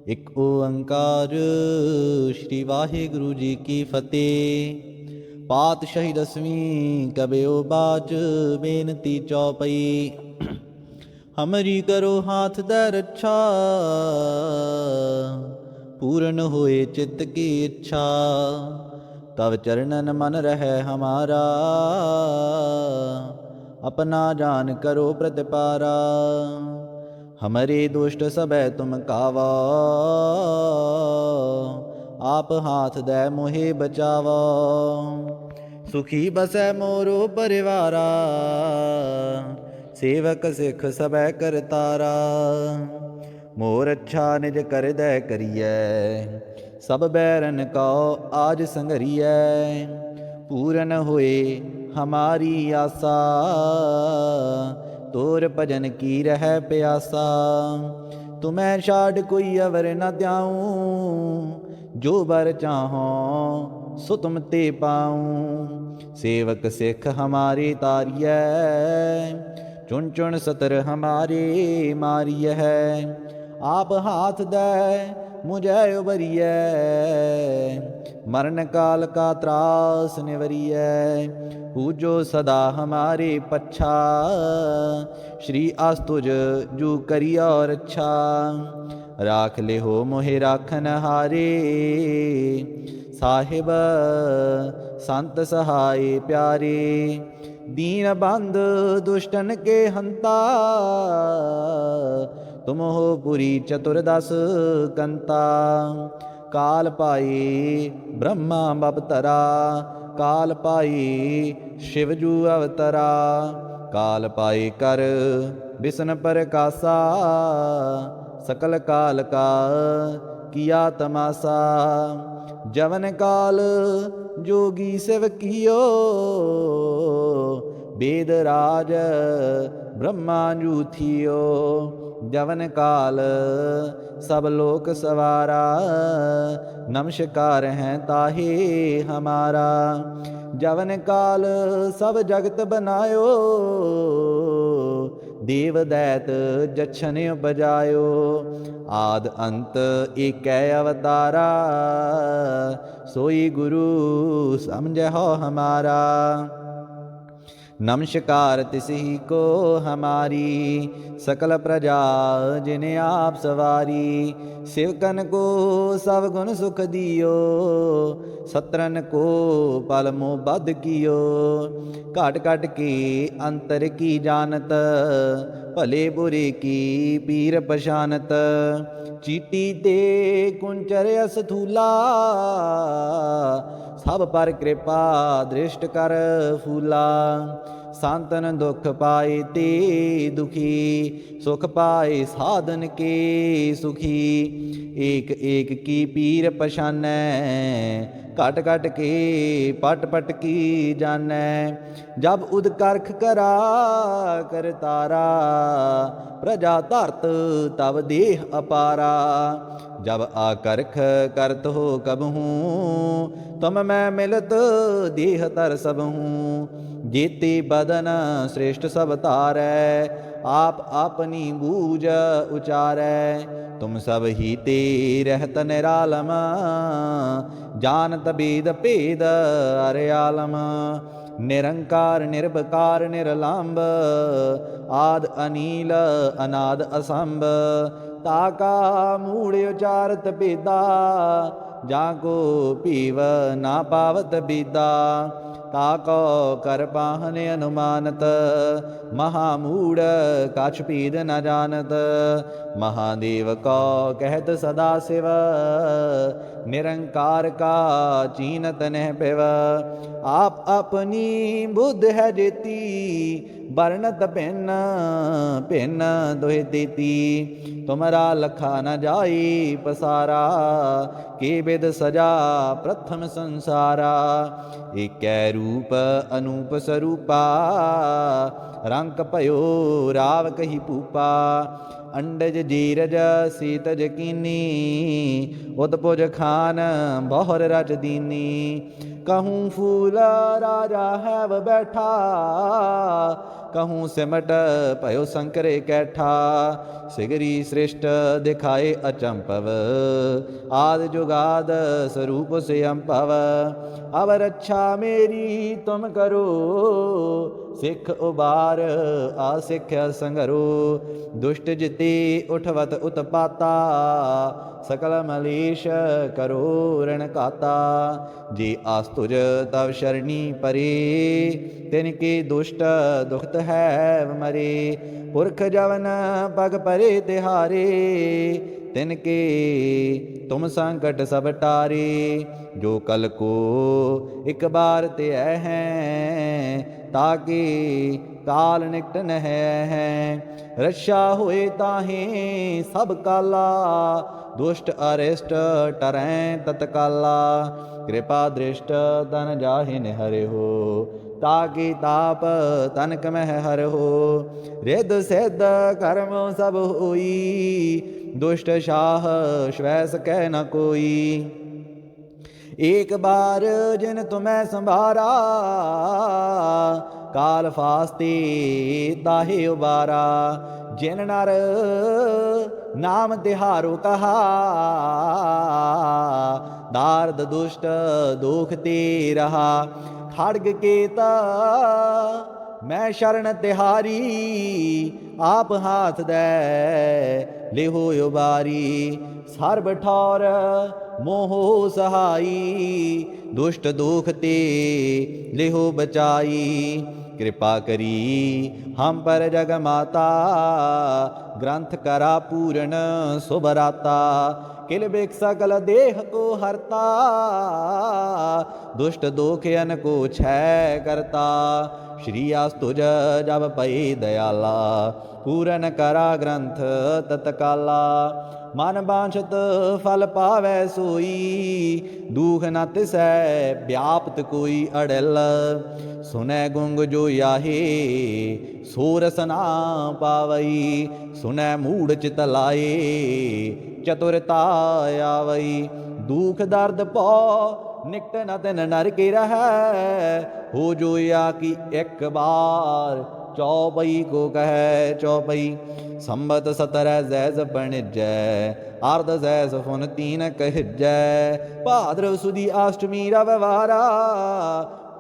ਇੱਕ ਓੰਕਾਰ ਸ਼੍ਰੀ ਵਾਹਿਗੁਰੂ ਜੀ ਕੀ ਫਤਿਹ। ਪਾਤਸ਼ਾਹੀ ਦਸਵੀਂ ਕਬਿਓ ਬਾਜ ਬੇਨਤੀ ਚੌਪਈ। ਹਮਰੀ ਕਰੋ ਹਾਥ ਦੈ ਰੱਛਾ, ਪੂਰਨ ਹੋਏ ਚਿੱਤ ਕੀ ਇੱਛਾ। ਤਵ ਚਰਨਨ ਮਨ ਰਹਿ ਹਮਾਰਾ, ਆਪਣਾ ਜਾਨ ਕਰੋ ਪ੍ਰਤਿਪਾਰਾ। ਹਮਰੇ ਦੁਸ਼ਟ ਸਭੈ ਤੁਮ ਕਾਵਾ, ਆਪ ਹਾਥ ਦੈ ਮੋਹਿ ਬਚਾਵਾ। ਸੁਖੀ ਬਸੈ ਮੋਰੋ ਪਰਿਵਾਰਾ, ਸੇਵਕ ਸਿੱਖ ਸਭੈ ਕਰਤਾਰਾ। ਮੋਰ ਅੱਛਾ ਨਿਜ ਕਰਦੈ ਕਰੀਐ, ਸਭ ਬੈਰਨ ਕਉ ਆਜ ਸੰਘਰੀਐ। ਪੂਰਨ ਹੋਏ ਹਮਾਰੀ ਆਸਾ, ਤੋਰ ਭਜਨ ਕੀ ਰਹਿ ਪਿਆਸਾ। ਤੁਮੈ ਛਾੜ ਕੋਈ ਅਵਰ ਨ ਧਿਆਊ, ਜੋ ਬਰ ਚਾਹੋ ਸੋ ਤੁਮ ਤੇ ਪਾਊ। ਸੇਵਕ ਸਿੱਖ ਹਮਾਰੇ ਤਾਰੀਐ, ਚੁਣ ਚੁਣ ਸਤਰ ਹਮਾਰੇ ਮਾਰੀਐ। ਆਪ ਹਾਥ ਦੈ ਮੁਝੈ ਉਬਰੀਐ, ਮਰਨ ਕਾਲ ਕਾ ਤਰਾਸ ਨਿਵਰੀਐ। ਪੂਜੋ ਸਦਾ ਹਮਾਰੇ ਪੱਛਾ, ਸ਼੍ਰੀ ਅਸਤੁਜ ਜੂ ਕਰਿਓ ਰੱਛਾ। ਰਾਖ ਲਿਹੋ ਮੋਹਿ ਰਾਖਨ ਹਾਰੇ, ਸਾਹਿਬ ਸੰਤ ਸਹਾਏ ਪਿਆਰੇ। ਦੀਨ ਬੰਧ ਦੁਸ਼ਟਨ ਕੇ ਹੰਤਾ, ਤੁਮ ਹੋ ਪੁਰੀ ਚਤੁਰਦਸ ਕੰਤਾ। ਕਾਲ ਪਾਈ ਬ੍ਰਹਮਾ ਬਪਤਰਾ, ਕਾਲ ਪਾਈ ਸ਼ਿਵ ਜੂ ਅਵਤਰਾ। ਕਾਲ ਪਾਈ ਕਰ ਬਿਸ਼ਨ ਪ੍ਰਕਾਸਾ, ਸਕਲ ਕਾਲ ਕਾ ਕੀਆ ਤਮਾਸਾ। ਜਵਨ ਕਾਲ ਜੋਗੀ ਸਿਵ ਕੀਓ, वेद राज ब्रह्मा जू थियो। जवन काल सब लोक सवारा, नमस्कार हैं ताहे हमारा। जवन काल सब जगत बनायो, देव दैत जछन उपजायो। आद अंत एकै अवतारा, सोई गुरु समझो हमारा। नमस्कार तिसही को हमारी, सकल प्रजा जिन्हें आप सवारी। शिवकन को सब गुण सुख दियो, सत्रन को पल मोह बद कियो। घट घट के अंतर की जानत, भले बुरे की पीर पशानत। चीटी ते कुंचर असथूला, सब पर कृपा दृष्ट कर फूला। सांतन दुख पाए ते दुखी, सुख पाए साधन के सुखी। एक एक की पीर पछानै, घट घट के पट पट की जानै। जब उद करख करा करतारा, प्रजा धरत तब देह अपारा। जब आकर्ख करत हो कबहूँ, तुम मैं मिलत देह तर सबहूँ। जेते बदन श्रेष्ठ सब तारै, आप अपनी बूझ उचारै। तुम सब ही ते रहत निरालम, जानत बेद भेद अर्यालम। निरंकार निर्भकार निरलंब, आद अनील अनाद असंभ। ताका मूढ़ उचारत बेदा, जाको पीव ना पावत बीदा। ताको कर पाहन अनुमानत, महामूढ़ कछ पीद न जानत। महादेव को कहत सदा शिव, निरंकार का चीनत नह पिव। आप अपनी बुद्ध है जेती, बरनत भिन्न भिन्न दोहि देती। तुमरा लखा न जाई पसारा, के विद सजा प्रथम संसारा। एकै रूप अनूप स्वरूपा, रंक भयो राव कही पूपा। अंडज जीरज सीतज कीनी, उतपुज खान बहुर रच दीनी। कहूँ फूल राजा हैव बैठा, कहूँ सिमट भयो संकरे कैठा। सिगरी सृष्ट दिखाए अचंपव, आद जुगाद स्वरूप से अम्पव। अब रक्षा मेरी तुम करो, सिख उबार आसिख्य संगरो। दुष्ट जिते उठवत उत्पाता, सकल मलेश करो ऋण काता। जे आस्तुज तव शरणी परे, तिनके दुष्ट दुखत है मरे। पुरख जवन पग परे तिहारे, तिनके तुम संकट सब टारे। जो कल को एक बार ते हैं, ताके काल निकट न है। रक्षा होए ताहे सब काला, दुष्ट अरिष्ट टरैं तत्काला। कृपा दृष्ट तन जाहिन हरे हो, ताकि ताप तनक मह हर हो। रिद सिद्ध कर्म सब होई, दुष्ट शाह श्वैस कह न कोई। एक बार जिन तुम्हें संभारा, काल फास्ते ताहे उबारा। जिन नर नाम तिहारो कहा, दार्द दुष्ट दुख ते रहा। खड्ग केता मैं शरण तिहारी, आप हाथ दे लेहो उबारी। सर्ब ठौर मोहो सहाई, दुष्ट दुख ते लेहो बचाई। कृपा करी हम पर जग माता, ग्रंथ करा पूरन सुभराता। किल बिक सकल देह को हरता, दुष्ट दोखयन को क्षय करता। श्री अस्तुज जब पई दयाला, पूरन करा ग्रंथ तत्काला। मन बांछत फल पावै सोई, दुख न तिसै व्याप्त कोई अड़ल। सुनै गुंग जो याहे, सो रस ना पावई। सुनै मूढ़ चित लाए, चतुरता आवई। दुख दर्द पौ निकट न तिन नर के रहै, हो जो या कि एक बार चौपई को कहे। चौपई संबत 17 जैस बणिजै, अर्ध जैस फुन 3 कहजै। भाद्रव सुदी अष्टमी रविवारा,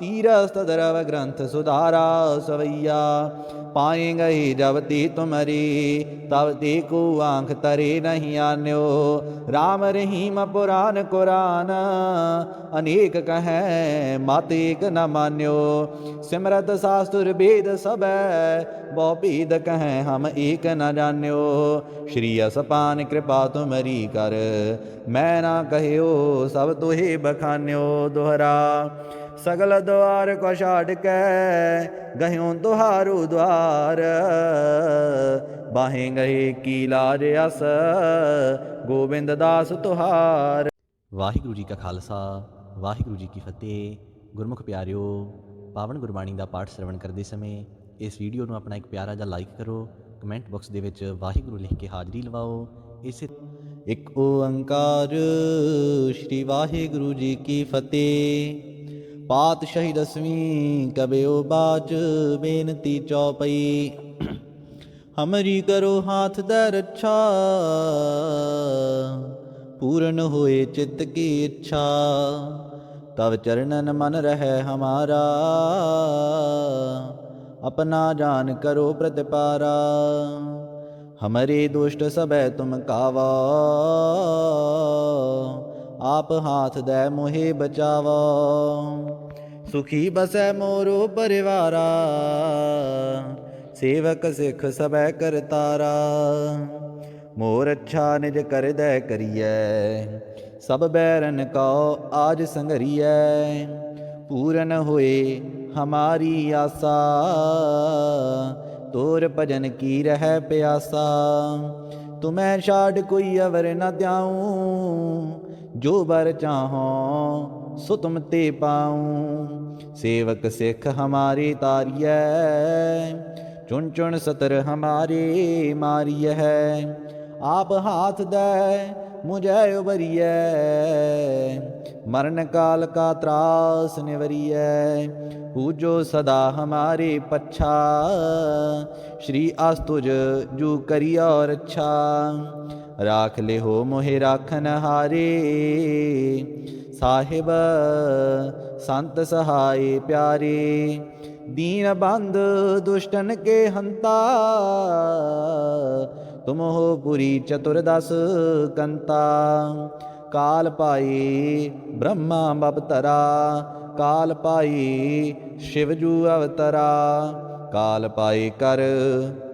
तीरस तदरव ग्रंथ सुधारा। सवैया पाएंगे जब ते तुमरे, तब ते को आंख तरे नहीं आन्यो। राम रहीम पुराण कुरान, अनेक कहें मत एक न मान्यो। सिमरत शास्त्र वेद सब, बहु भेद कहें हम एक न जान्यो। श्री असपान कृपा तुमरी कर, मैं ना कहियो सब तुहे बखान्यो। दोहरा सगल द्वार को छाड़ के, गह्यों तुहारो द्वार। बाहें गए की लाज अस, गोबिंद दास तुहार। ਵਾਹਿਗੁਰੂ ਜੀ ਕਾ ਖਾਲਸਾ ਵਾਹਿਗੁਰੂ ਜੀ ਕੀ ਫਤਿਹ। ਗੁਰਮੁਖ ਪਿਆਰਿਓ, ਪਾਵਨ ਗੁਰਬਾਣੀ ਦਾ ਪਾਠ ਸ਼ਰਵਣ ਕਰਦੇ ਸਮੇਂ ਇਸ ਵੀਡੀਓ ਨੂੰ ਆਪਣਾ ਇੱਕ ਪਿਆਰਾ ਜਿਹਾ ਲਾਈਕ ਕਰੋ। ਕਮੈਂਟ ਬਾਕਸ ਦੇ ਵਿੱਚ ਵਾਹਿਗੁਰੂ ਲਿਖ ਕੇ ਹਾਜ਼ਰੀ ਲਵਾਓ। ਇਸੇ ਇੱਕ ਓੰਕਾਰ ਸ਼੍ਰੀ ਵਾਹਿਗੁਰੂ ਜੀ ਕੀ ਫਤਿਹ। ਪਾਤਸ਼ਾਹੀ ਦਸਵੀਂ ਕਬਿਓ ਬਾਚ, ਬੇਨਤੀ ਚੌਪਈ। हमरी करो हाथ दे रक्षा, पूर्ण होए चित्त की इच्छा। तब चरणन मन रहे हमारा, अपना जान करो प्रतिपारा। हमरे दुष्ट सबे तुम कावा, आप हाथ दे मोहे बचावा। सुखी बसै मोरो परिवारा, सेवक सिख सबै करतारा। मोर अच्छा निज कर दै करियै, सब बैरन कौ आज संघरियै। पूरन होए हमारी आसा, तोर भजन की रह प्यासा। तुम्हें छाड़ कोई अवर न त्याऊं, जो बर चाहो सो तुम ते पाऊं। सेवक सिख हमारे तारियै, चुन चुन सतर हमारे मारिय है। आप हाथ दे मुझे उबरिय, मरण काल का त्रास निवरिय। पूजो सदा हमारे पच्छा, श्री आस्तुज जू करी और अच्छा। राख ले हो मोहे राखन हारे, साहिब संत सहाय प्यारे। दीन बंध दुष्टन के हंता, तुम हो पुरी चतुर्दश कंता। काल पाई ब्रह्मा बबतरा, काल पाई शिवजू अवतरा। काल पाई कर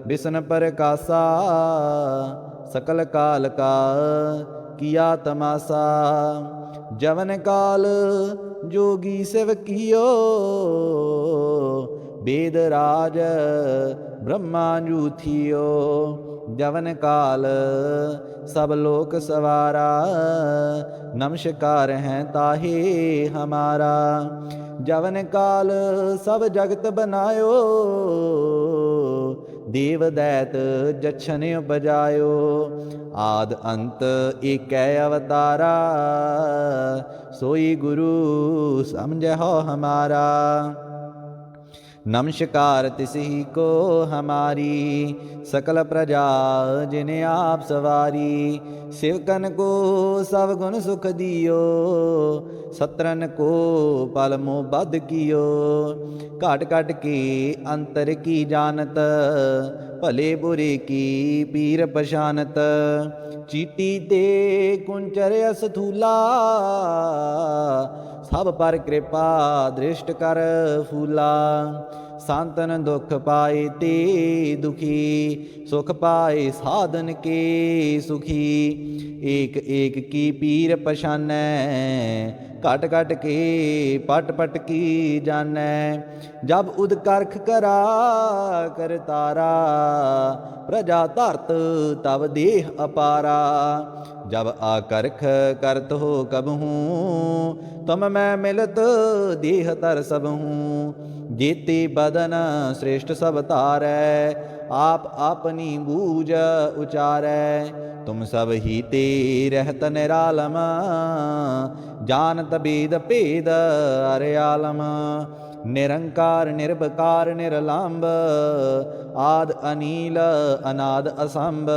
बिसन प्रकाशा, सकल काल का किया तमाशा। जवन काल जोगी शिव कियो, वेद राज ब्रह्मा जू थियो। जवन काल सब लोक सवारा, नमस्कार हैं ताहे हमारा। जवन काल सब जगत बनायो, देव दैत जछन उपजायो। आद अंत एक अवतारा, सोई गुरु समझो हमारा। नमस्कार तिसही को हमारी, सकल प्रजा जिन्हें आप सवारी। शिवकन को सब गुण सुख दियो, सत्रन को पल मोह बद कियो। काट काट के अंतर की जानत, भले बुरे की पीर पशानत। चीटी ते कुंचर असथूला, सब पर कृपा दृष्ट कर फूला। सांतन दुख पाए ते दुखी, सुख पाए साधन के सुखी। एक एक की पीर पछानै, घट घट के पट पट की जानै। जब उदकर्ख करा करतारा, प्रजा धरत तब देह अपारा। जब आकर्ख करत हो कबहूँ, तुम मैं मिलत देह तर सबहूँ। जेते बदन श्रेष्ठ सब तारै, आप अपनी बूझ उचारै। तुम सब ही ते रहत निरालम, जानत वेद भेद अर्यालम। निरंकार निर्भकार निरलंब, आद अनील अनाद असंभ।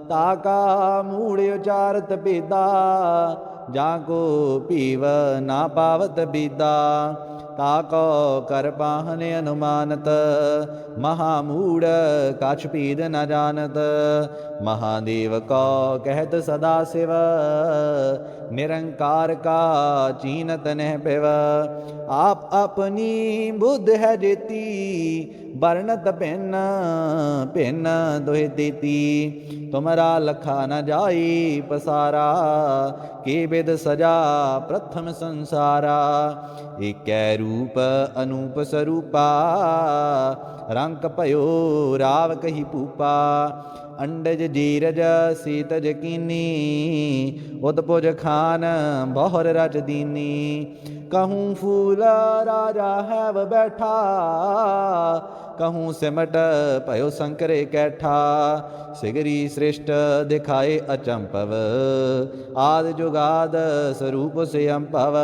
ताका मूढ़ उचारत बेदा, जाको पीव ना पावत बीदा। ताको कर पाहन अनुमानत, महामूढ़ कछ पीद न जानत। महादेव को कहत सदा शिव, निरंकार का चीनत नह पिव। आप अपनी बुद्ध है जेती, वर्णत भिन्न भिन्न दोहे देती। तुमरा लखा न जाई पसारा, के विद सजा प्रथम संसारा। एक रूप अनूप स्वरूपा, रंक भयो राव कही पूपा। अंडज जीरज सीतज कीनी, उदपुज खान बहुर रच दीनी। कहूँ फूल राजा हैव बैठा, कहूँ सिमट भयो शंकरे कैठा। सिगरी सृष्ट दिखाए अचंपव, आद जुगाद स्वरूप से अम्पव।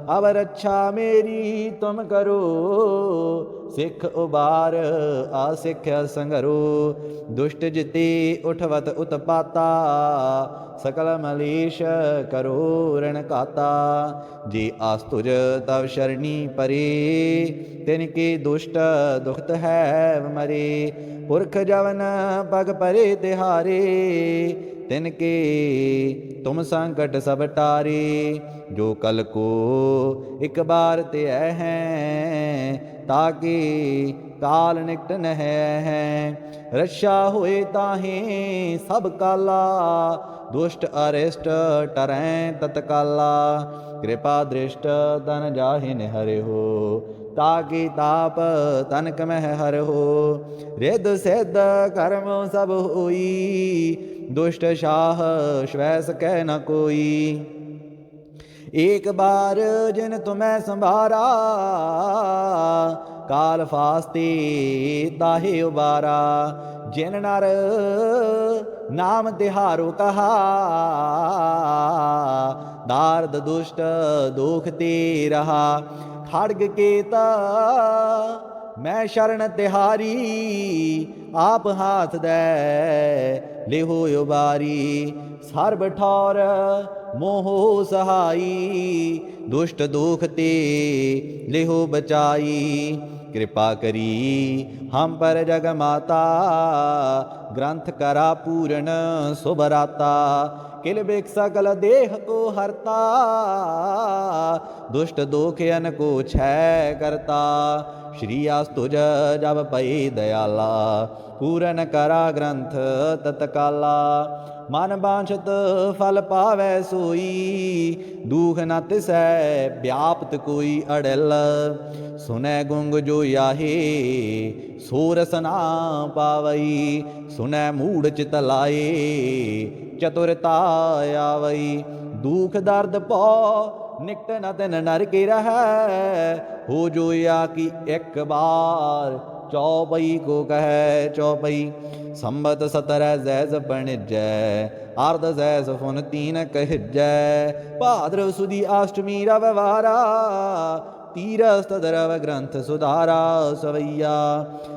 अब रक्षा मेरी तुम करो, सिख उबार आसिख संगरो। दुष्ट जिते उठवत उत्पाता, सकल मलेश करो ऋण काता। जे आस्तुज तव शरणी परे, तिनके दुष्ट दुखत है मरे। पुरख जवन पग परे तिहारे, तिनके तुम संकट सब टारे। जो कल को एक बार ते हैं, ताके काल निकट न है। रक्षा होए ताहे सब काला, दुष्ट अरिष्ट टरैं तत्काला। कृपा दृष्ट तन जाहिन हरे हो, ताकि ताप तनक मह हर हो। रिद सिद्ध कर्म सब होई, दुष्ट शाह श्वैस कह न कोई। एक बार जिन तुम्हें संभारा, काल फास्ते ताहे उबारा। जिन नर नाम तिहारो कहा। दार्द दुष्ट दोख ते रहा। खड्ग केता मैं शरण तिहारी। आप हाथ दे लेहो उबारी। सर्ब ठौर मोहो सहाई। दुष्ट दोख ते लेहो बचाई। कृपा करी हम पर जग माता। ग्रंथ करा पूरन सुबराता। किल बिक सकल देह को हरता। दुष्ट दोखयन को क्षय करता। श्री अस्तुज जब पई दयाला। पूरन करा ग्रंथ तत्काला। मन बांछत फल पावै सोई। दुख न तिसै व्याप्त कोई अड़ल। सुनै गुंग जो याहे सो रस ना पावई। सुनै मूढ़ चित लाए चतुरता आवई। दुख दर्द पौ निकट न तिन नर के रहै। हो जो या कि एक बार चौपई को कहे। चौपई संबत 17 जैस बणिजै। अर्ध जैस फुन 3 कहिजै। भाद्रव सुदी अष्टमी रविवारा। तीरस तदरव ग्रंथ सुधारा सवैया।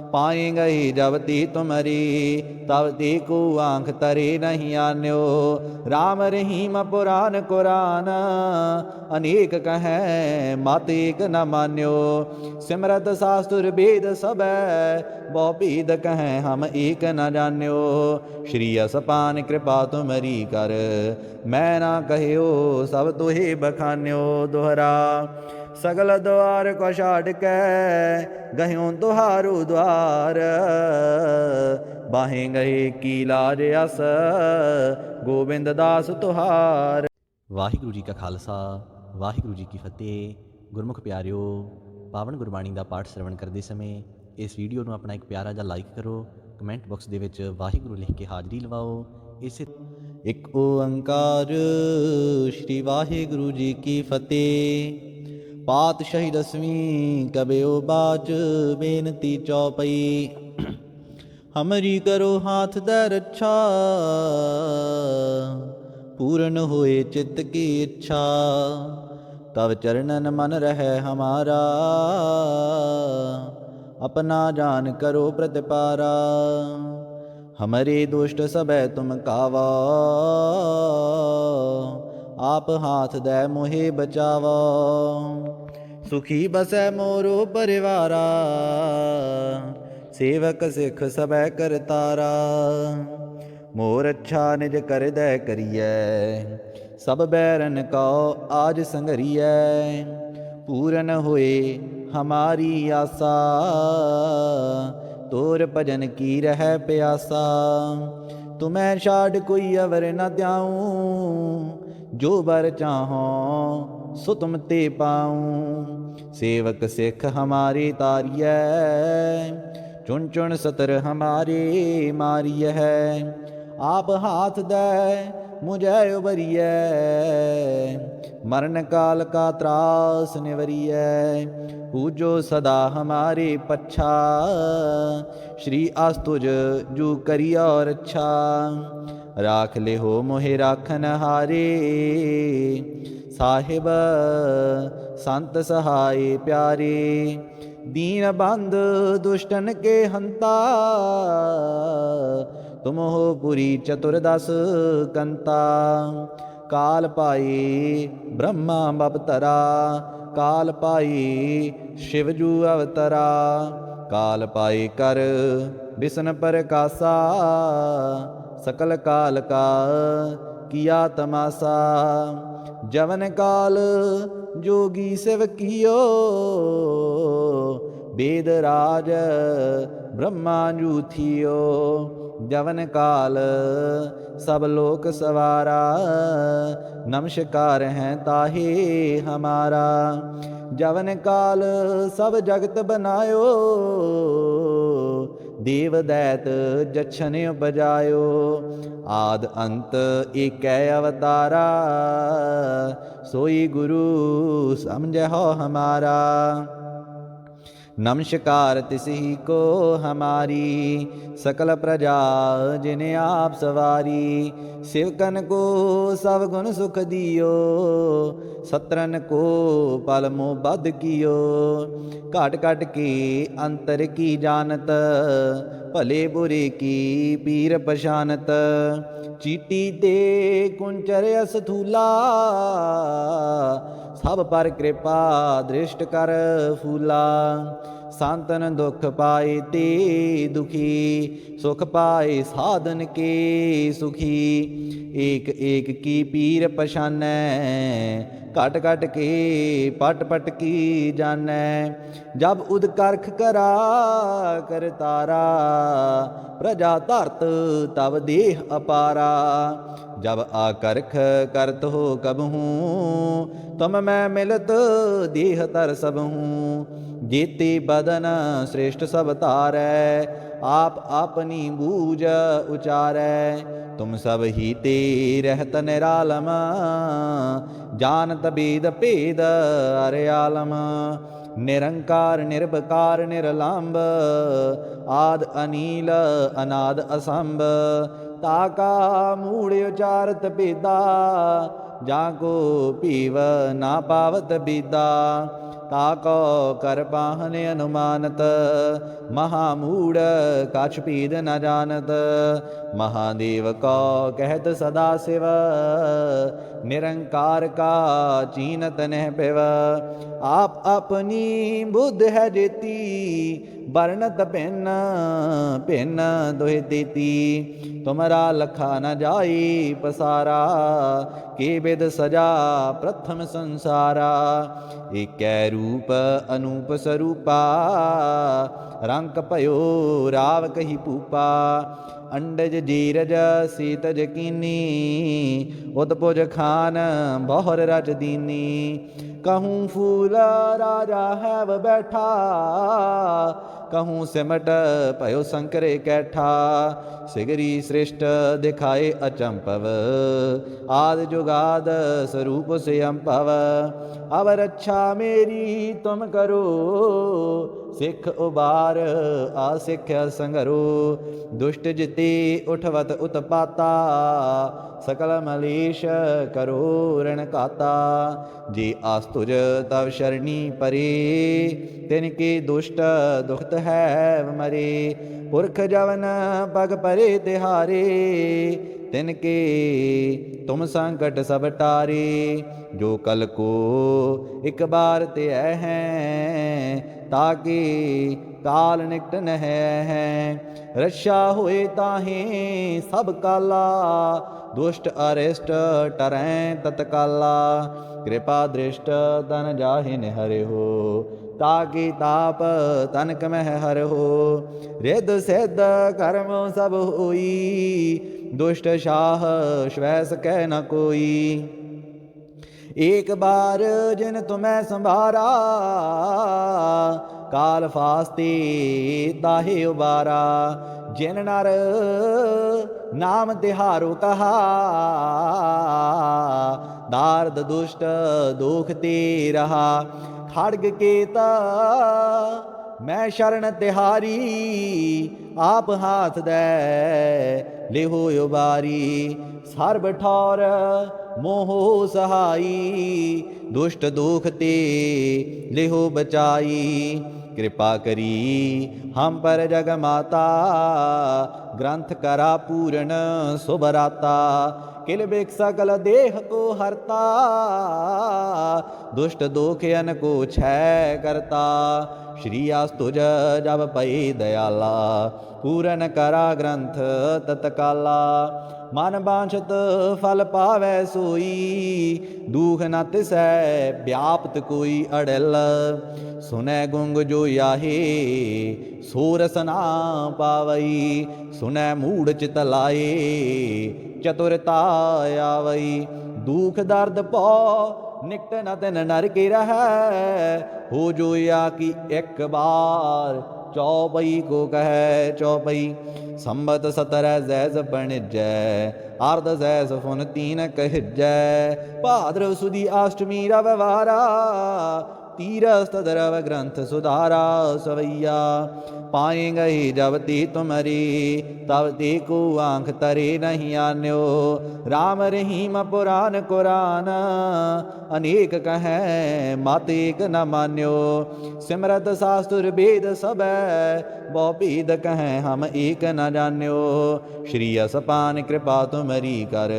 पाए गए जब ते तुमरे तब ते को आंख तरे नहीं आन्यो। राम रहीम पुराण कुरान अनेक कहें मत एक न मान्यो। सिमरत शास्त्र वेद सब बहु भेद कहें हम एक न जान्यो। श्री असपान कृपा तुमरी कर मैं ना कहियो सब तुहे बखान्यो। दोहरा सगल द्वार को छाड़ के गह्यों तुहारो द्वार। बाहें गए की लाज अस गोबिंद दास तुहार। ਵਾਹਿਗੁਰੂ ਜੀ ਕਾ ਖਾਲਸਾ ਵਾਹਿਗੁਰੂ ਜੀ ਕੀ ਫਤਿਹ। ਗੁਰਮੁਖ ਪਿਆਰਿਓ, ਪਾਵਨ ਗੁਰਬਾਣੀ ਦਾ ਪਾਠ ਸ਼ਰਵਣ ਕਰਦੇ ਸਮੇਂ ਇਸ ਵੀਡੀਓ ਨੂੰ ਆਪਣਾ ਇੱਕ ਪਿਆਰਾ ਜਿਹਾ ਲਾਈਕ ਕਰੋ। ਕਮੈਂਟ ਬਾਕਸ ਦੇ ਵਿੱਚ ਵਾਹਿਗੁਰੂ ਲਿਖ ਕੇ ਹਾਜ਼ਰੀ ਲਵਾਓ। ਇਸੇ ਇੱਕ ਓੰਕਾਰ ਸ਼੍ਰੀ ਵਾਹਿਗੁਰੂ ਜੀ ਕੀ ਫਤਿਹ। ਪਾਤਸ਼ਾਹੀ ਦਸਵੀਂ ਕਬਿਓ ਬਾਜ ਬੇਨਤੀ ਚੌਪਈ। हमरी करो हाथ दे रक्षा। पूर्ण होए चित्त की इच्छा। तब चरणन मन रहे हमारा। अपना जान करो प्रतिपारा। हमरे दुष्ट सबे तुम कावा। आप हाथ दे मोहे बचावा। सुखी बसै मोरो परिवारा। सेवक सिख सबै करतारा। मोर अच्छा निज कर दै करियै। सब बैरन को आज संगरियै। पूरन होए हमारी आसा। तोर भजन की रह प्यासा। तुम्हें छाड़ कोई अवर न त्याऊं। जो बर चाहो सो तुम ते पाऊं। सेवक सिख हमारे तारियै। चुन चुन सतर हमारे मारिय है। आप हाथ दे मुझे उबरिय। मरण काल का त्रास निवरिय। पूजो सदा हमारे पच्छा। श्री अस्तुज जू करी और अच्छा। राख ले हो मोहे राखन हारे। साहिब संत सहाय प्यारे। दीन बंध दुष्टन के हंता। तुम हो पुरी चतुर्दश कंता। काल पाई ब्रह्मा बपतरा। काल पाई शिवजू अवतरा। काल पाई कर बिसन प्रकाशा। सकल काल का किया तमाशा। जवन काल जोगी शिव कियो। वेद राज ब्रह्मा जू थियो। जवन काल सब लोक सवारा। नमस्कार हैं ताहे हमारा। जवन काल सब जगत बनायो। देव दैत जछन उपजायो। आद अंत एक अवतारा। सोई गुरु समझ हो हमारा। नमस्कार तिसही को हमारी, सकल प्रजा जिने आप सवारी। सेवकन को सब गुण सुख दियो, सत्रन को पल मोह बद कियो। काट काट के अंतर की जानत, भले बुरे की पीर पशानत। चीटी ते कुंचर असथूला, सब पर कृपा दृष्ट कर फूला। सांतन दुख पाए ते दुखी, सुख पाए साधन के सुखी। एक एक की पीर पछानै, घट घट के पट पट की जानै। जब उद करख करा कर तारा, प्रजा धरत तब देह अपारा। जब आकर्ख करत हो कबहूँ, तुम मैं मिलत देह तर सबहूँ। जेते बदन श्रेष्ठ सब तारै, आप अपनी बूझ उचारै। तुम सब ही ते रहत निरालम, जानत बेद भेद अर्यालम। निरंकार निर्भकार निर्लंब, आद अनील अनाद असंभ। ताका मूढ़ उचारत बेदा, जाको पीव ना पावत बीदा। ताको कर पाहन अनुमानत, महामूढ़ कछ पीद न जानत। महादेव को कहत सदा शिव, निरंकार का चीनत नह पिव। आप अपनी बुद्ध है जेती, वर्णत भिन्न भिन्न दोहे देती। तुमरा लखा न जाई पसारा, के विद सजा प्रथम संसारा। एकै रूप अनूप स्वरूपा, रंक भयो राव कही पूपा। अंडज जीरज सीतज कीनी, उतपुज खान बहुर रच दीनी। कहूँ फूल राजा हैव बैठा, कहूँ सिमट भयो शंकरे कैठा। सिगरी सृष्ट दिखाए अचंपव, आद जुगाद स्वरूप से अम्पव। अब रक्षा मेरी तुम करो, सिख उबार आसिख संगरो। दुष्ट जिते उठवत उत्पाता, सकल मलेश करो ऋण काता। जे आस्तुज तव शरणी परे, तिनके दुष्ट दुखत है मरे। पुरख जवन पग परे तिहारे, तिनके तुम संकट सब टारे। जो कल को एक बार ते हैं, ताके काल निकट न है। रक्षा होए ताहे सब काला, दुष्ट अरिष्ट टरैं तत्काला। कृपा दृष्ट तन जाहिन हरे हो, ताकि ताप तनक मह हर हो। रिद सिद्ध कर्म सब होई, दुष्ट शाह श्वैस कह न कोई। एक बार जिन तुम्हें संभारा, काल फास्ते ताहे उबारा। जिन नर नाम तिहारो कहा, दार्द दुष्ट दुख ते रहा। खड्ग केता मैं शरण तिहारी, आप हाथ दे लेहो उबारी। सर्ब ठौर मोहो सहाई, दुष्ट दुख ते लेहो बचाई। कृपा करी हम पर जग माता, ग्रंथ करा पूर्ण सुभराता। किल बिक सकल देह को हरता, दुष्ट दोखयन को क्षय करता। श्री आस्तुज जब पई दयाला, पूरन करा ग्रंथ तत्काला। मन बांछत फल पावै सोई, दुख न तिसै व्याप्त कोई अड़ल। सुनै गुंग जो याहे, सो रस ना पावई। सुनै मूढ़ चित लाए, चतुरता आवई। दुख दर्द पौ निकट न तिन नर के रहै, हो जो या की एक बार चौपई को कहे चौपई। संबत 17 जैस बणिजै, अर्ध जैस फुन तीन कहिजै। भाद्रव सुदी अष्टमी रविवारा, तीरस तदरव ग्रंथ सुधारा सवैया। पाएंगे जब ते तुमरे तब ते को आंख तरे नहीं आन्यो। राम रहीम पुराण कुरान अनेक कहें मत एक न मान्यो। सिमरत शास्त्र वेद सब बहु भेद कहें हम एक न जान्यो। श्री असपान कृपा तुमरी कर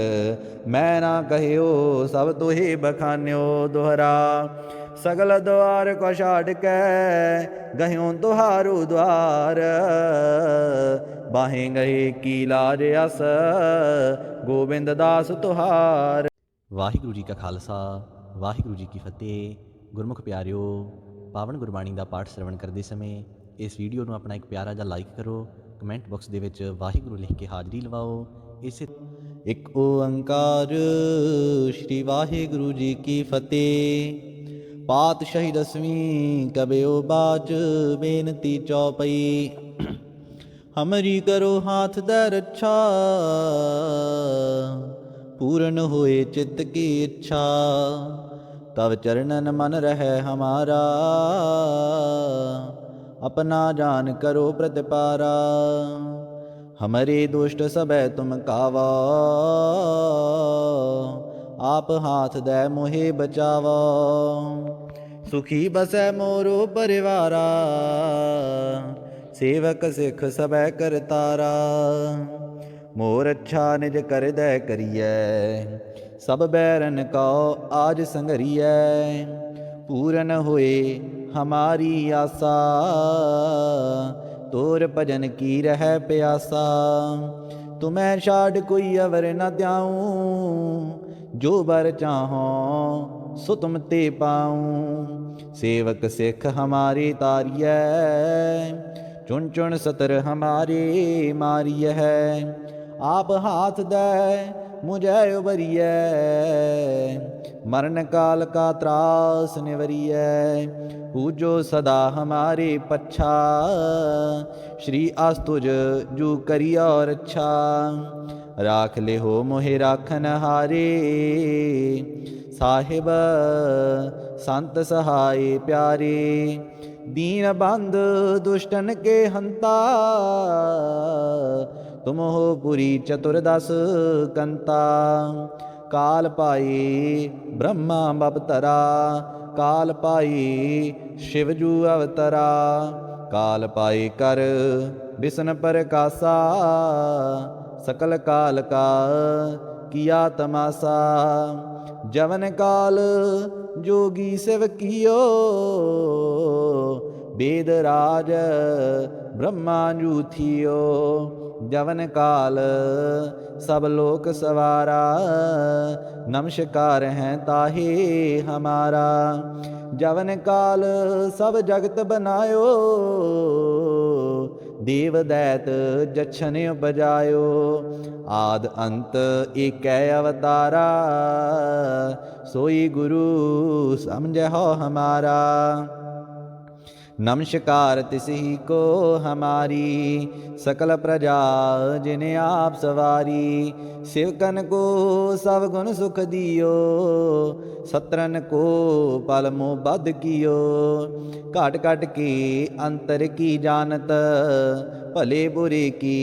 मैं ना कहियो सब तुहे बखान्यो। दोहरा सगल द्वार को छाड़ के गह्यों तुहारो द्वार। बाहें गए की लाज अस गोबिंद दास तुहार। ਵਾਹਿਗੁਰੂ ਜੀ ਕਾ ਖਾਲਸਾ ਵਾਹਿਗੁਰੂ ਜੀ ਕੀ ਫਤਿਹ। ਗੁਰਮੁਖ ਪਿਆਰਿਓ, ਪਾਵਨ ਗੁਰਬਾਣੀ ਦਾ ਪਾਠ ਸ਼ਰਵਣ ਕਰਦੇ ਸਮੇਂ ਇਸ ਵੀਡੀਓ ਨੂੰ ਆਪਣਾ ਇੱਕ ਪਿਆਰਾ ਜਿਹਾ ਲਾਈਕ ਕਰੋ। ਕਮੈਂਟ ਬਾਕਸ ਦੇ ਵਿੱਚ ਵਾਹਿਗੁਰੂ ਲਿਖ ਕੇ ਹਾਜ਼ਰੀ ਲਵਾਓ। ਇਸੇ ਇੱਕ ਓੰਕਾਰ ਸ਼੍ਰੀ ਵਾਹਿਗੁਰੂ ਜੀ ਕੀ ਫਤਿਹ। ਪਾਤਸ਼ਾਹੀ ਦਸਵੀਂ ਕਬਿਓ ਬਾਜ ਬੇਨਤੀ ਚੌਪਈ। ਹਮਰੀ ਕਰੋ ਹਾਥ ਦੇ ਰੱਛਾ पूर्ण होए चित्त की इच्छा। तब चरणन मन रहे हमारा अपना जान करो प्रतिपारा। हमरे दुष्ट सबे तुम कावा आप हाथ दे मोहे बचावा। सुखी बसै मोरो परिवारा सेवक सिख सबे करतारा। मोर अच्छा निज कर दे करिए सब बैरन को आज संगरिए। पूरन होए हमारी आशा तोर भजन की रह प्यासा। तुम्हें छाड़ कोई अवर न त्याऊं जो बर चाहो सो तुम ते पाऊं। सेवक सिख हमारे तारिय चुन चुन सतर हमारे मारिय है। आप हाथ दे मुझे उबरिय मरण काल का त्रास निवरिय। पूजो सदा हमारे पच्छा श्री आस्तुज जू करी और अच्छा। राख ले हो मोहे राखन हारे साहिब संत सहाय प्यारे। दीन बंद दुष्टन के हंता तुम हो पुरी चतुर्दश कंता। काल पाई ब्रह्मा बपतरा काल पाई शिवजू अवतरा। काल पाई कर विष्णु प्रकाशा सकल काल का किया तमाशा। जवन काल जोगी शिव कियो वेद राज ब्रह्मा जू थियो। जवन काल सब लोक सवारा नमस्कार हैं ताहे हमारा। जवन काल सब जगत बनायो देव दैत जछन उपजायो। आद अंत एक अवतारा सोई गुरु समझो हमारा। नमस्कार तिसही को हमारी सकल प्रजा जिन्हें आप सवारी। शिवकन को सब गुण सुख दियो सत्रन को पल मोह बद कियो। काट काट के अंतर की जानत भले बुरे की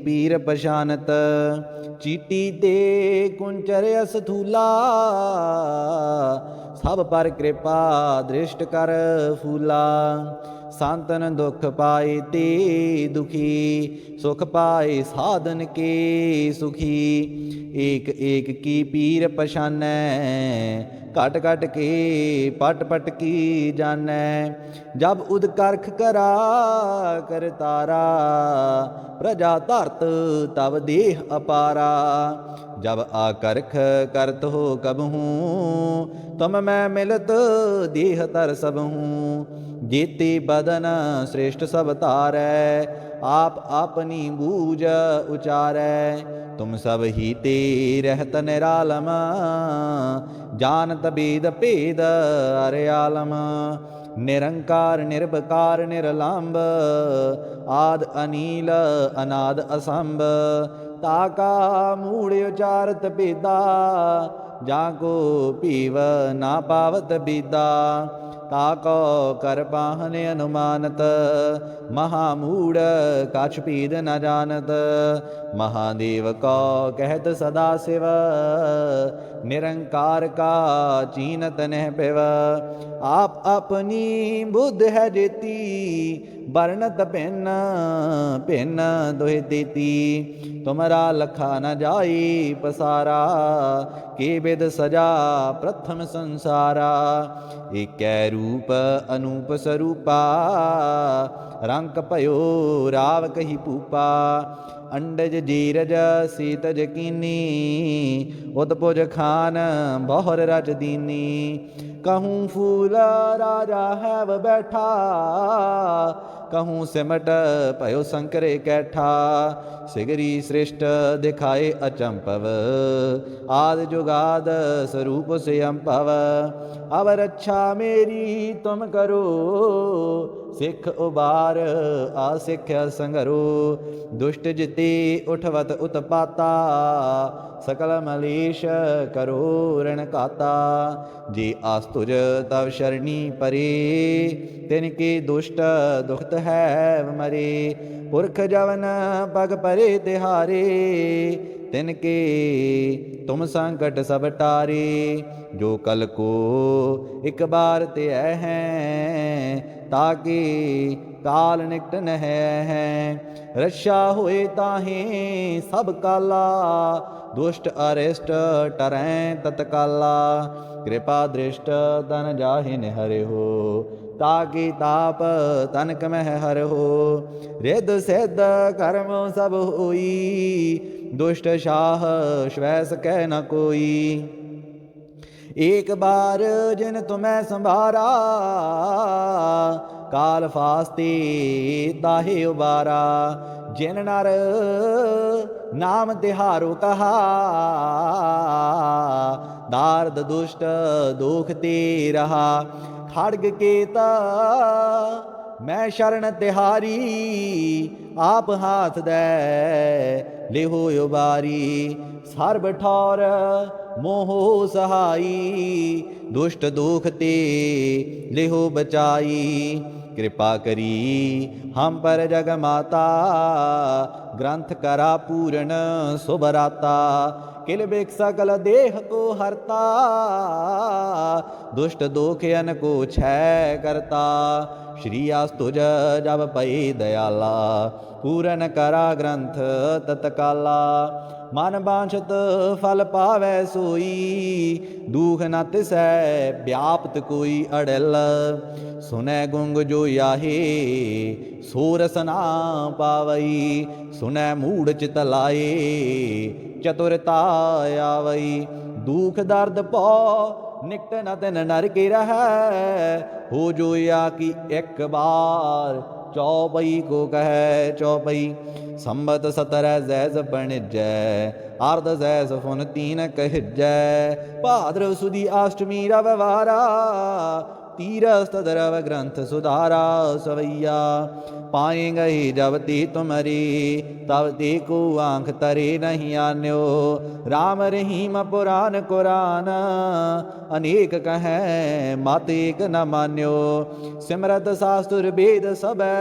पीर पशानत। चीटी ते कुंचर असथूला सब पर कृपा दृष्ट कर फूला। सांतन दुख पाए ते दुखी सुख पाए साधन के सुखी। एक एक की पीर पछानै घट घट के पट पट की जानै। जब उद करख करा कर तारा प्रजा धरत तब देह अपारा। जब आकर्ख करत हो कबहूँ तुम मैं मिलत देह तर सबहूँ। जेते बदन श्रेष्ठ सब तारै आप अपनी बूझ उचारै। तुम सब ही ते रहत निरालम जानत वेद भेद अर्यालम। निरंकार निर्भकार निर्लंब आद अनील अनाद असंभ। ताका मूढ़ उचारत बेदा जाको पीव ना पावत बीदा। ताको कर पाहन अनुमानत। महामूढ़ कछ पीद न जानत, महादेव को कहत सदा शिव। निरंकार का चीनत नह पिव, आप अपनी बुद्ध है जेती। बरनत भिन्न भिन्न दोहि देती, तुमरा लखा न जाई पसारा। के विद सजा प्रथम संसारा, एकै रूप अनूप स्वरूपा। रंक भयो राव कही पूपा, अंडज जीरज सीतज कीनी। उतपुज खान बहुर रच दीनी, कहूँ फूल राजा हैव बैठा। कहूँ सिमट भयो शंकरे कैठा, सिगरी सृष्ट दिखाए अचंपव। आद जुगाद स्वरूप से अम्पव, अब रक्षा मेरी तुम करो। सिख उबार आसिख संगरो, दुष्ट जिते उठवत उत्पाता। सकल मलेश करो ऋण काता, जे आस्तुज तव शरणी परे। तिनके दुष्ट दुखत है मरे, पुरख जवन पग परे तिहारे। तिनके तुम संकट सब टारे, जो कल को एक बार ते हैं। ताकि काल निकट न है, रक्षा होए ताहे सब काला। दुष्ट अरिष्ट टरैं तत्काला, कृपा दृष्ट तन जाहिन हरे हो। ताकि ताप तनक मह हर हो, रिद सिद्ध कर्म सब होई। दुष्ट शाह श्वैस कह न कोई, एक बार जिन तुम्हें संभारा। काल फास्ते ताहे उबारा, जिन नर नाम तिहारो कहा। दार्द दुष्ट दुख ते रहा, खड़ग केता मैं शरण तिहारी। आप हाथ दे लेहो उबारी, सर्ब ठौर मोहो सहाई। दुष्ट दुख ते लेहो बचाई, कृपा करी हम पर जग माता। ग्रंथ करा पूर्ण सुभराता, किल बिक सकल देह को हरता। दुष्ट दोखयन को क्षय करता, श्री अस्तुज जब पई दयाला। पूरन करा ग्रंथ तत्काला, मन बांछत फल पावै सोई। दुख न तिसै व्याप्त कोई अड़ल, सुनै गुंग जो याहे सो रस ना पावई। सुनै मूढ़ चित लाए चतुरता आवई। दुख दर्द पौ निकट न तिन नर के रहै, हो जो या कि एक बार चौपई को कहे। चौपई संबत 17 जैस बणिजै, अर्ध जैस फुन 3 कहजै। भाद्रव सुदी अष्टमी रविवारा, तीरस तदरव ग्रंथ सुधारा। सवैया पाएंगे जब ते तुमरे, तब ते को आंख तरे नहीं आन्यो। राम रहीम पुराण कुरान, अनेक कहें मत एक न मान्यो। सिमरत शास्त्र वेद सबै,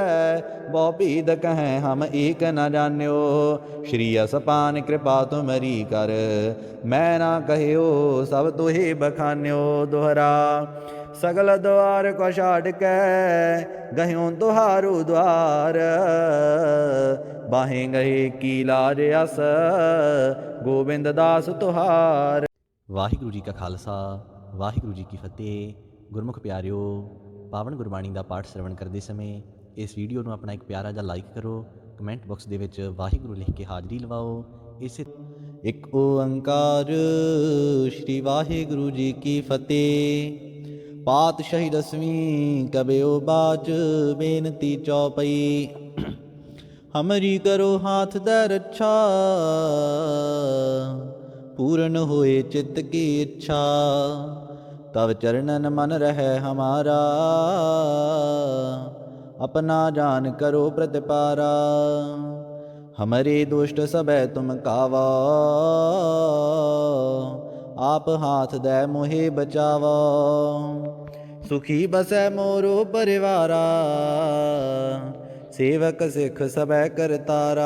बहु भेद कहें हम एक न जान्यो। श्री असपान कृपा तुमरी कर, मैं ना कहियो सब तुहे बखान्यो। दोहरा सगल द्वार को छाड़ के, गह्यों तुहारो द्वार। बाहें गए की लाज अस, गोबिंद दास तुहार। ਵਾਹਿਗੁਰੂ ਜੀ ਕਾ ਖਾਲਸਾ ਵਾਹਿਗੁਰੂ ਜੀ ਕੀ ਫਤਿਹ। ਗੁਰਮੁਖ ਪਿਆਰਿਓ, ਪਾਵਨ ਗੁਰਬਾਣੀ ਦਾ ਪਾਠ ਸ਼ਰਵਣ ਕਰਦੇ ਸਮੇਂ ਇਸ ਵੀਡੀਓ ਨੂੰ ਆਪਣਾ ਇੱਕ ਪਿਆਰਾ ਜਿਹਾ ਲਾਈਕ ਕਰੋ। ਕਮੈਂਟ ਬਾਕਸ ਦੇ ਵਿੱਚ ਵਾਹਿਗੁਰੂ ਲਿਖ ਕੇ ਹਾਜ਼ਰੀ ਲਵਾਓ। ਇਸੇ ਇੱਕ ਓੰਕਾਰ ਸ਼੍ਰੀ ਵਾਹਿਗੁਰੂ ਜੀ ਕੀ ਫਤਿਹ। ਪਾਤਸ਼ਾਹੀ ਦਸਵੀਂ ਕਬਿਓ ਬਾਚ, ਬੇਨਤੀ ਚੌਪਈ। ਹਮਰੀ ਕਰੋ ਹਾਥ ਦੈ ਰੱਛਾ, पूर्ण होए चित्त की इच्छा। तब चरणन मन रहे हमारा, अपना जान करो प्रतिपारा। हमरे दुष्ट सबै तुम कावा, आप हाथ दे मोहे बचावा। सुखी बसै मोरो परिवारा, सेवक सिख सबै करतारा।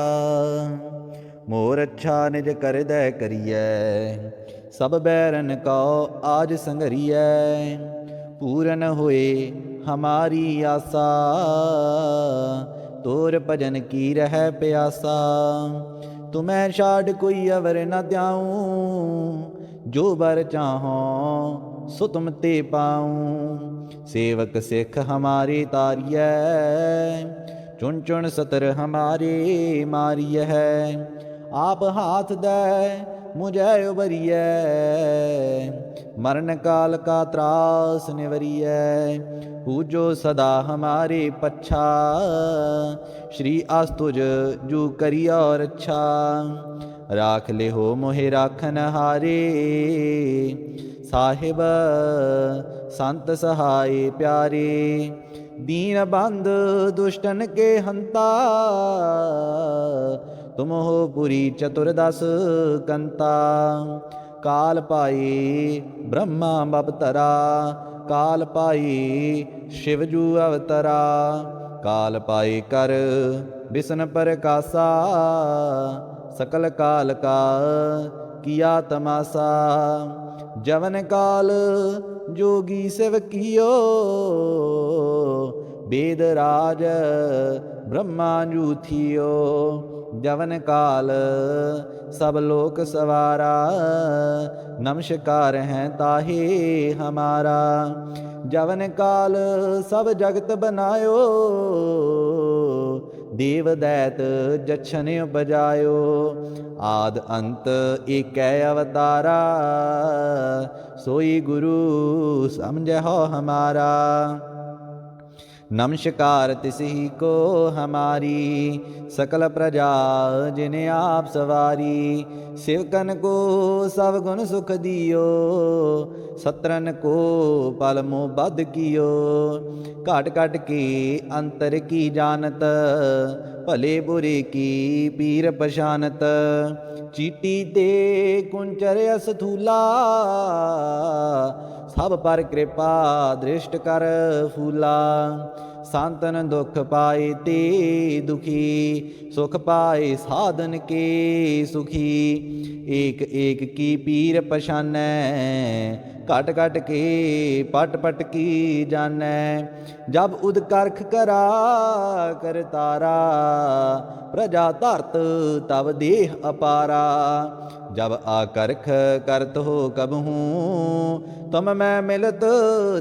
मोर अच्छा निज कर दै करियै, सब बैरन कौ आज संघरियै। पूरन होए हमारी आसा, तोर भजन की रह प्यासा। तुम्हें छाड़ कोई अवर न त्याऊं, जो बर चाहो सो तुम ते पाऊं। सेवक सिख हमारे तारिय, चुन चुन सतर हमारे मारिय है। आप हाथ दे मुझे उबरिय, मरण काल का त्रास निवरिय। पूजो सदा हमारे पच्छा, श्री आस्तुज जू करी और अच्छा। राख ले हो मोहे राखन हारे, साहिब संत सहाय प्यारे। दीन बंद दुष्टन के हंता, तुम हो पुरी चतुर्दश कंता। काल पाए ब्रह्मा बबतरा, काल पाए शिवजू अवतरा। काल पाए कर बिसन प्रकाशा, सकल काल का किया तमासा। जवन काल जोगी शिव कियो, वेद राज ब्रह्मा जू थियो। जवन काल सब लोक सवारा, नमस्कार हैं ताहे हमारा। जवन काल सब जगत बनायो, देव दैत जछन उपजायो। आद अंत एक अवतारा, सोई गुरु समझो हमारा। नमस्कार तिसही को हमारी, सकल प्रजा जिन्हें आप सवारी। सेवकन को सब गुण सुख दियो, सत्रन को पल मोह बद कियो। काट काट के अंतर की जानत, भले बुरे की पीर पशानत। चीटी ते कुंचर अस्थूला, सब पर कृपा दृष्ट कर फूला। सांतन दुख पाए ते दुखी, सुख पाए साधन के सुखी। एक एक की पीर पछानै, घट घट के पट पट की जानै। जब उदकर्ख करा करतारा, प्रजा धरत तब देह अपारा। जब आकर्ख करत हो कबहूँ, तुम मैं मिलत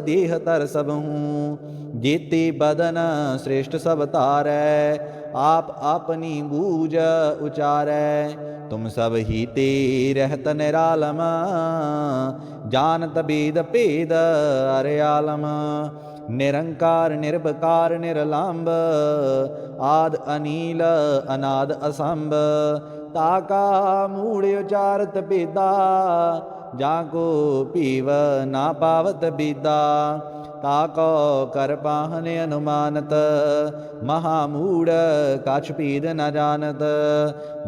देह तर सबहूँ। जेते बदन श्रेष्ठ सब तारै, आप अपनी बूझ उचारै। तुम सब ही ते रहत निरालम, जानत वेद भेद अर्यालम। निरंकार निर्भकार निरलंब, आद अनील अनाद असंभ। ताका मूढ़ उचारत बेदा, जाको पीव ना पावत बीदा। ताको कर पाहन अनुमानत, महामूढ़ कछ पीद न जानत।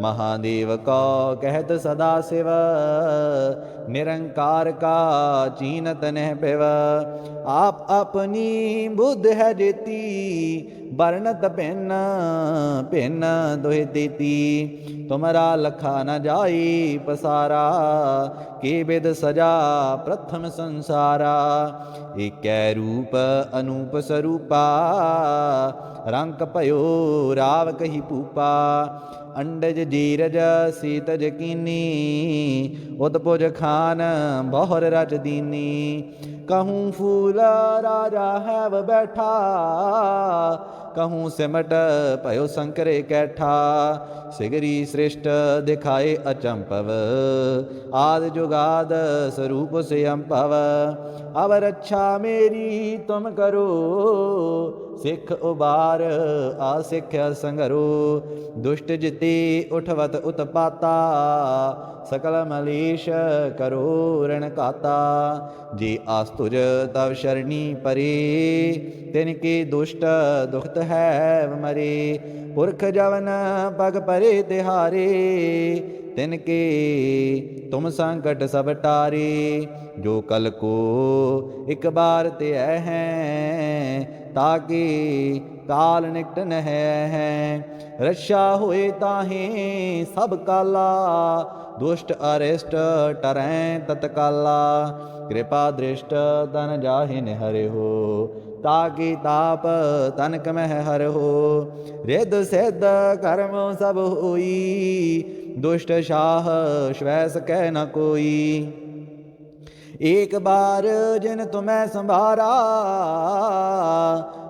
महादेव को कहत सदा शिव, निरंकार का चीनत नह पिव। आप अपनी बुद्ध है जेती, बरनत भिन्न भिन्न दोहे देती। तुमरा लखा न जाई पसारा, के विद सजा प्रथम संसारा। एकै रूप अनूप स्वरूपा, रंक भयो राव कही पूपा। अंडज जीरज सीतज कीनी, उतपुज खान बहुर रच दीनी। कहूँ फूल राजा हैव बैठा, कहूँ सिमट भयो शंकरे कैठा। सिगरी सृष्ट दिखाए अचंपव, आद जुगाद स्वरूप से अम्पव। अब रक्षा मेरी तुम करो, सिख उबार आसिख संगरो। दुष्ट जिते उठवत उत्पाता, सकल मलेश करो रण काता। जे आस्तुज तव शरणी परे, तिनके दुष्ट दुखत है मरे। पुरख जवन पग परे तिहारे, तिनके तुम संकट सब टारे। जो कल को एक बार ते हैं, ताके काल निकट न है। रक्षा होए ताहे सब काला, दुष्ट अरिष्ट टरैं तत्काला। कृपा दृष्ट तन जाहिन हरे हो, ताकि ताप तनक मह हर हो। रिद्ध सिद्ध कर्म सब होई, दुष्ट शाह श्वै सकै न कोई। एक बार जिन तुम्हें संभारा,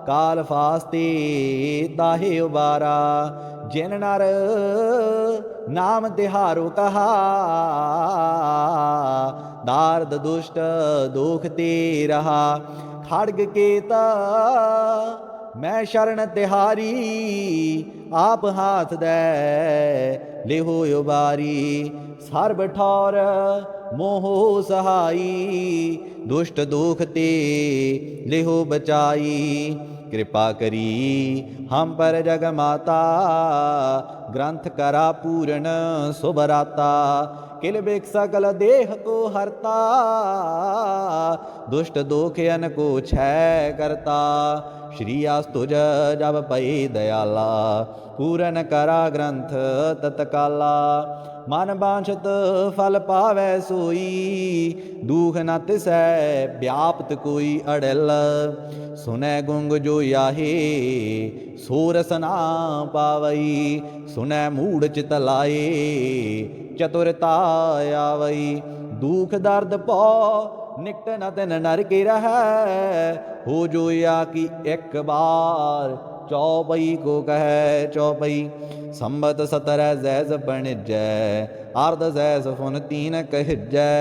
काल फास्ते ताहे उबारा। जिन नर नाम तिहारो कहा, दार्द दुष्ट दुख ते रहा। खड्ग केता मैं शरण तिहारी, आप हाथ दे लेहो उबारी। सर्ब ठौर मोहो सहाई, दुष्ट दुख ते लेहो बचाई। कृपा करी हम पर जग माता, ग्रंथ करा पूर्ण सुभराता। किल बिक सकल देह को हरता, दुष्ट दोखयन को क्षय करता। श्री अस्तुज जब पई दयाला, पूरन करा ग्रंथ तत्काला। मन बांछत फल पावै सोई, दुख न तिसै व्याप्त कोई अड़ल। सुनै गुंग जो याहे, सो रस ना पावई। सुनै मूढ़ चित लाए, चतुरता आवई। दुख दर्द पौ निकट न तिन नर के रहै, हो जो या कि एक बार चौपई को कहे। चौपई संबत 17 जैस बणिजै, अर्ध जैस फुन तीन कहिजै।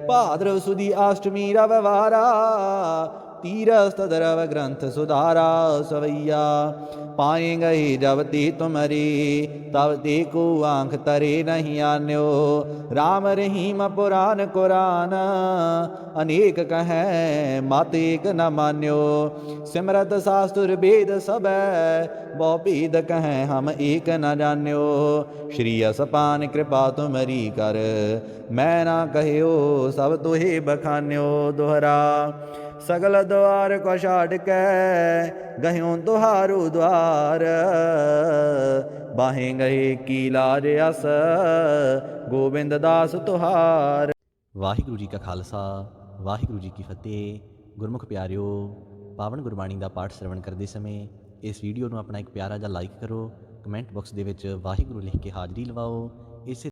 भाद्रव सुदी अष्टमी रविवारा, तीरस तदरव ग्रंथ सुधारा। सवैया पाएंगे जब ते तुमरे, तब ते को आंख तरे नहीं आन्यो। राम रहीम पुराण कुरान, अनेक कहें मत एक न मान्यो। सिमरत शास्त्र वेद सबै, बहु भेद कहें हम एक न जान्यो। श्री असपान कृपा तुमरी कर, मैं ना कहियो सब तुहे बखान्यो। दोहरा सगल द्वार को छाड़ के, गह्यों तुहारो द्वार। बाहें गए की लाज अस, गोबिंद दास तुहार। ਵਾਹਿਗੁਰੂ ਜੀ ਕਾ ਖਾਲਸਾ ਵਾਹਿਗੁਰੂ ਜੀ ਕੀ ਫਤਿਹ। ਗੁਰਮੁਖ ਪਿਆਰਿਓ, ਪਾਵਨ ਗੁਰਬਾਣੀ ਦਾ ਪਾਠ ਸ਼ਰਵਣ ਕਰਦੇ ਸਮੇਂ ਇਸ ਵੀਡੀਓ ਨੂੰ ਆਪਣਾ ਇੱਕ ਪਿਆਰਾ ਜਿਹਾ ਲਾਈਕ ਕਰੋ। ਕਮੈਂਟ ਬਾਕਸ ਦੇ ਵਿੱਚ ਵਾਹਿਗੁਰੂ ਲਿਖ ਕੇ ਹਾਜ਼ਰੀ ਲਵਾਓ। ਇਸੇ